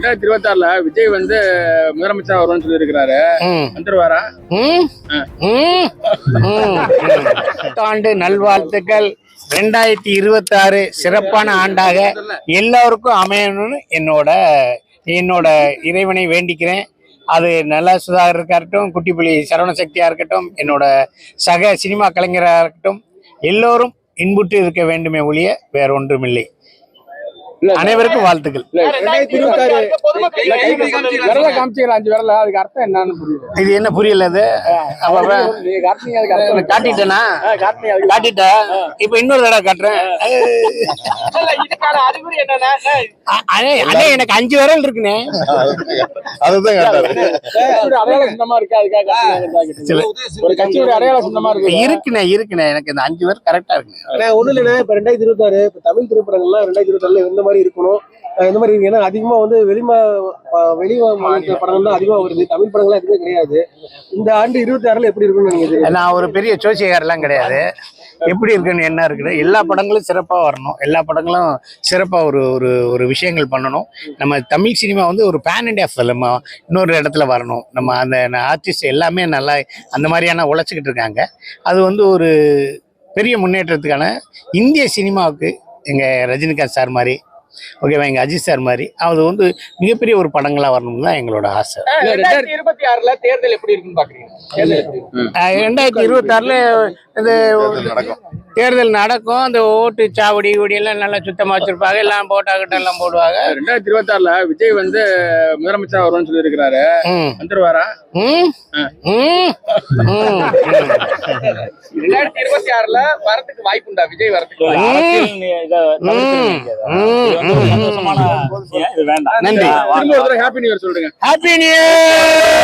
2026ல விஜய் வந்து முதலமைச்சர் வருவான்னு சொல்லி இருக்கிறாரு. வந்துருவாரா? ஆண்டு நல்வாழ்த்துக்கள். 2026 சிறப்பான ஆண்டாக எல்லாருக்கும் அமையணும்னு என்னோட இறைவனை வேண்டிக்கிறேன். அது நல்ல சுதாகருக்கா இருக்கட்டும், குட்டிப்புலி சரவணசக்தியா இருக்கட்டும், என்னோட சக சினிமா கலைஞராக இருக்கட்டும், எல்லோரும் இன்புற்று இருக்க வேண்டுமே ஒழிய வேற ஒன்றுமில்லை. அனைவருக்கும் வாழ்த்துக்கள். 2026 விரல காமிச்சிக்கலாம், 5 விரல, அதுக்கு அர்த்தம் என்னன்னு புரியுது. இது என்ன புரியல? அது காட்டிட்டேனா? காட்டிட்டா இப்ப இன்னொரு தடவை காட்டுறேன். அண்ணே எனக்கு 5 விரல் இருக்குண்ணே. அதுதான் அடையாள சின்னமா இருக்கு, அதுக்காக ஒரு கட்சியோட அடையாள சின்னமா இருக்குண்ணே. எனக்கு இந்த 5 விரல் கரெக்டா இருக்குண்ணே. ஒண்ணு இல்லைன்னா இப்ப 2026 தமிழ் திரைப்படங்கள்லாம் 2024 இந்த மாதிரி இருக்கணும், இந்த மாதிரி இருக்கு. ஏன்னா அதிகமா வந்து வெளி மாநில படங்கள் தான் அதிகமா வருது, தமிழ் படங்கள்லாம் எதுவுமே கிடையாது. இந்த ஆண்டு 26ல எப்படி இருக்குன்னு நினைக்கிறீங்க? நான் ஒரு பெரிய ஜோசியக்காரெல்லாம் கிடையாது. எப்படி இருக்குன்னு என்ன இருக்குது, எல்லா படங்களும் சிறப்பாக வரணும், எல்லா படங்களும் சிறப்பாக ஒரு விஷயங்கள் பண்ணணும். நம்ம தமிழ் சினிமா வந்து ஒரு பேன் இண்டியா ஃபிலிம் இன்னொரு இடத்துல வரணும். நம்ம அந்த ஆர்டிஸ்ட் எல்லாமே நல்லா அந்த மாதிரியான உழைச்சிக்கிட்டு இருக்காங்க. அது வந்து ஒரு பெரிய முன்னேற்றத்துக்கான இந்திய சினிமாவுக்கு எங்கள் ரஜினிகாந்த் சார் மாதிரி, ஓகேவா, எங்கள் அஜித் சார் மாதிரி அது வந்து மிகப்பெரிய ஒரு படங்களாக வரணும்னு தான் எங்களோட ஆசை. 2026ல தேர்தல் எப்படி இருக்குன்னு பாக்குறீங்க? 2026ல இது தேர்தல் நடக்கும். அந்த ஓட்டு சாவடி எல்லாம் நல்லா சுத்தமா வச்சிருப்பாங்க, எல்லாம் போட்டாக்கிட்ட எல்லாம் போடுவாங்க. 2026ல விஜய் வந்து முதலமைச்சர் வருவான்னு சொல்லி இருக்கிறாரு. வந்துருவாரா? 2026ல வரதுக்கு வாய்ப்பு உண்டா? விஜய் வரதுக்கு நன்றி. ஹாப்பி நியூ இயர் சொல்றீங்க. Happy new year.